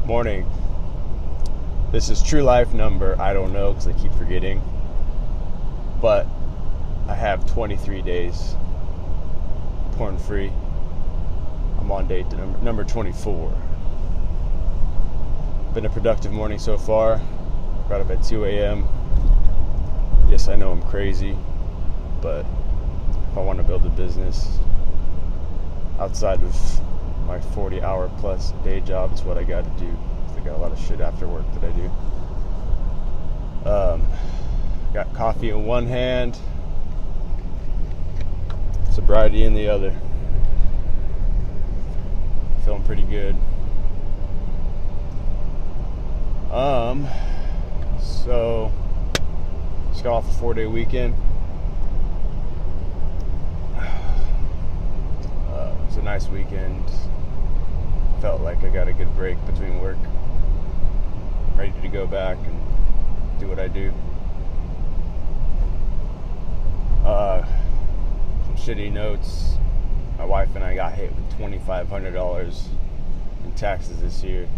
Morning. This is true life number, I don't know because I keep forgetting. But I have 23 days porn free. I'm on day number 24. Been a productive morning so far. Got up at 2 a.m. Yes, I know I'm crazy, but if I want to build a business outside of my 40-hour plus day job, it's what I got to do. I got a lot of shit after work that I do. Got coffee in one hand, sobriety in the other. Feeling pretty good. So just got off a 4-day weekend. It was a nice weekend. Felt like I got a good break between work. Ready to go back and do what I do. Some shitty notes. My wife and I got hit with $2,500 in taxes this year.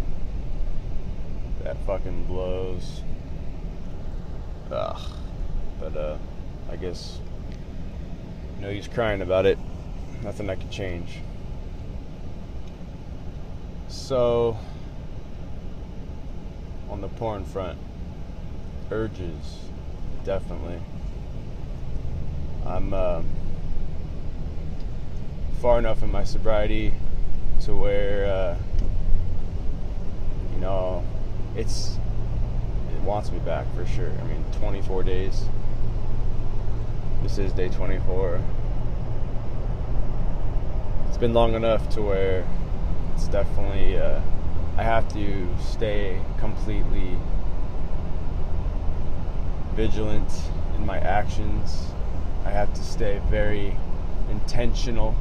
That fucking blows. Ugh. But I guess no use crying about it. Nothing I can change. So, on the porn front, urges, definitely. I'm far enough in my sobriety to where, it wants me back for sure. I mean, 24 days. This is day 24. It's been long enough to where it's definitely, I have to stay completely vigilant in my actions. I have to stay very intentional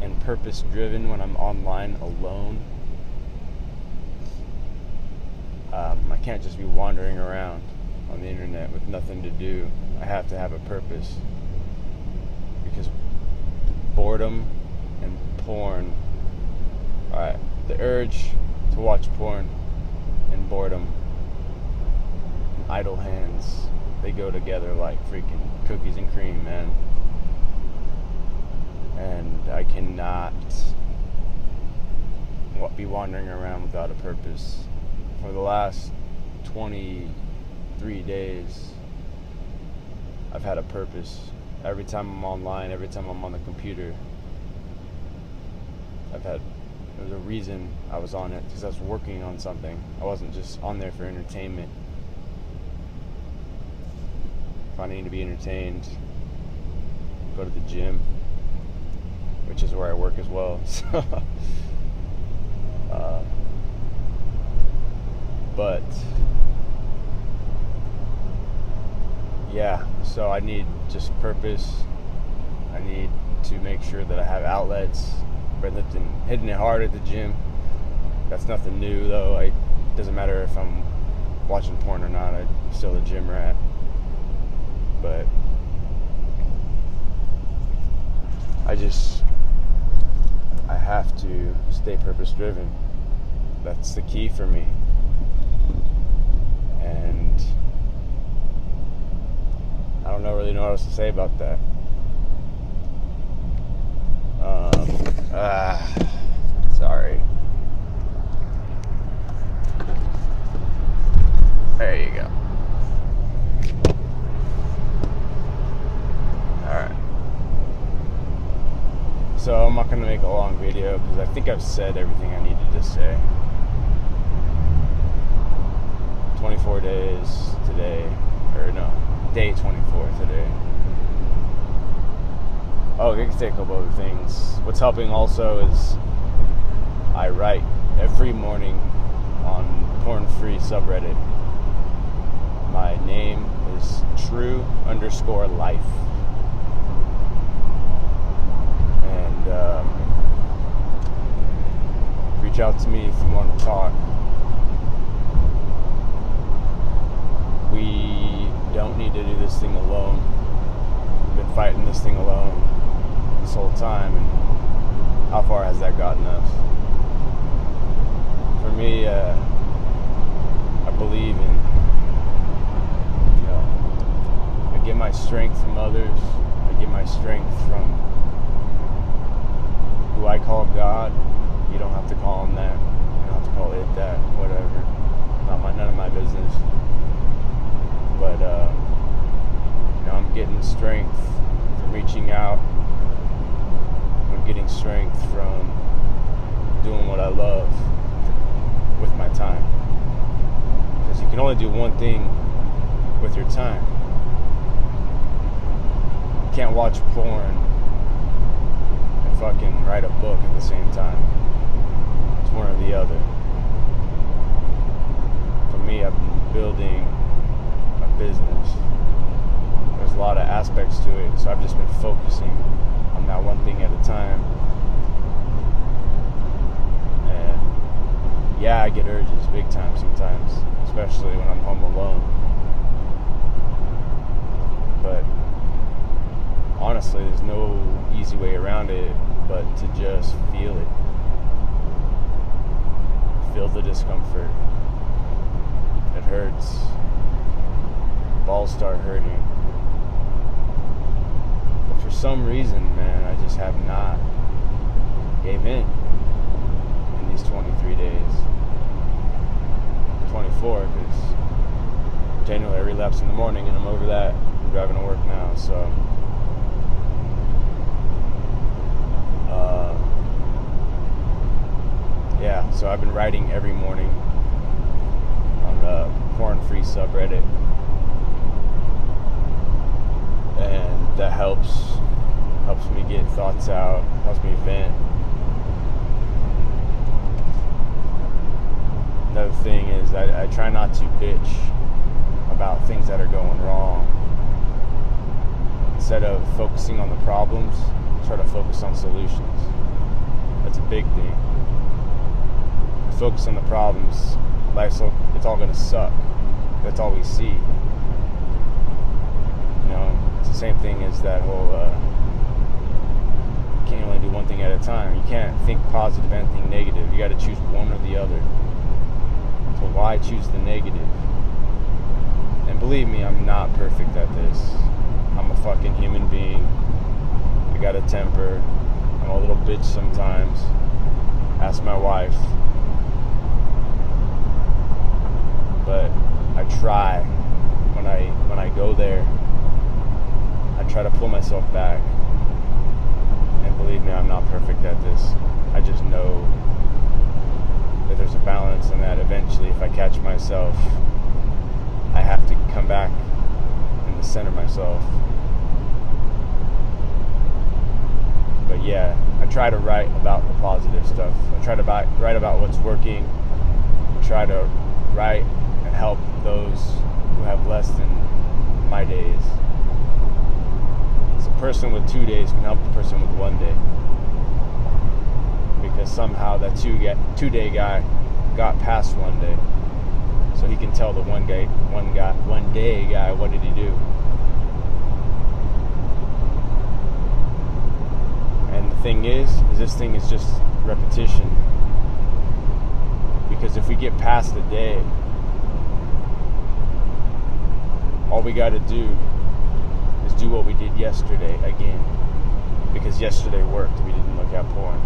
and purpose-driven when I'm online alone. I can't just be wandering around on the internet with nothing to do. I have to have a purpose, because boredom and porn, the urge to watch porn and boredom and idle hands, they go together like freaking cookies and cream, man. And I cannot be wandering around without a purpose. For the last 23 days, I've had a purpose. Every time I'm online, every time I'm on the computer, there's a reason I was on it, because I was working on something. I wasn't just on there for entertainment. If I need to be entertained, go to the gym, which is where I work as well. But yeah, so I need just purpose. I need to make sure that I have outlets. Hitting it hard at the gym. That's nothing new though. It doesn't matter if I'm watching porn or not. I'm still a gym rat. But I have to stay purpose driven. That's the key for me. And I don't really know what else to say about that. Sorry. There you go. Alright. So I'm not going to make a long video because I think I've said everything I needed to say. 24 days today. Day 24 today. Oh, I can say a couple other things. What's helping also is I write every morning on Porn Free subreddit. My name is true_life. And reach out to me if you want to talk. We don't need to do this thing alone. We've been fighting this thing alone this whole time, and how far has that gotten us? strength from others. I get my strength from who I call God. You don't have to call him that. You don't have to call it that. Whatever. None of my business. But I'm getting strength from reaching out. I'm getting strength from doing what I love with my time. Because you can only do one thing with your time. You can't watch porn and fucking write a book at the same time. It's one or the other. For me, I've been building a business. There's a lot of aspects to it, so I've just been focusing on that one thing at a time. And yeah, I get urges big time sometimes, especially when I'm home alone. But honestly, there's no easy way around it but to just feel it. Feel the discomfort. It hurts. Balls start hurting. But for some reason, man, I just have not gave in these 23 days. 24, because January I relapsed in the morning and I'm over that. I'm driving to work now, so yeah, so I've been writing every morning on the porn-free subreddit, and that helps me get thoughts out, helps me vent. Another thing is I try not to bitch about things that are going wrong. Instead of focusing on the problems, try to focus on solutions. That's a big thing. Focus on the problems, it's all gonna suck. That's all we see. You know, it's the same thing as that whole you can't only do one thing at a time. You can't think positive and think negative. You gotta choose one or the other. So why choose the negative? And believe me, I'm not perfect at this. I'm a fucking human being. I got a temper. I'm a little bitch sometimes. Ask my wife. But I try, when I go there, I try to pull myself back. And believe me, I'm not perfect at this. I just know that there's a balance, and that eventually, if I catch myself, I have to come back and center myself. But yeah, I try to write about the positive stuff. I try to write about what's working. I try to write and help those who have less than my days. So a person with 2 days can help the person with 1 day. Because somehow that two-day guy got past 1 day. So he can tell the one day guy, what did he do? And the thing is this thing is just repetition. Because if we get past the day, all we got to do is do what we did yesterday again. Because yesterday worked. We didn't look at porn.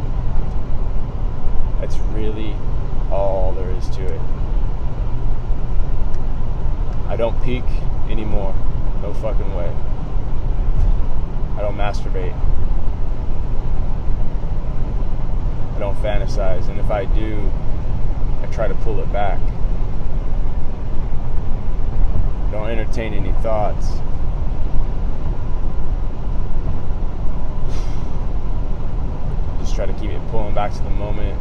That's really all there is to it. I don't peek anymore. No fucking way. I don't masturbate. I don't fantasize. And if I do, I try to pull it back. Don't entertain any thoughts. Just try to keep it pulling back to the moment.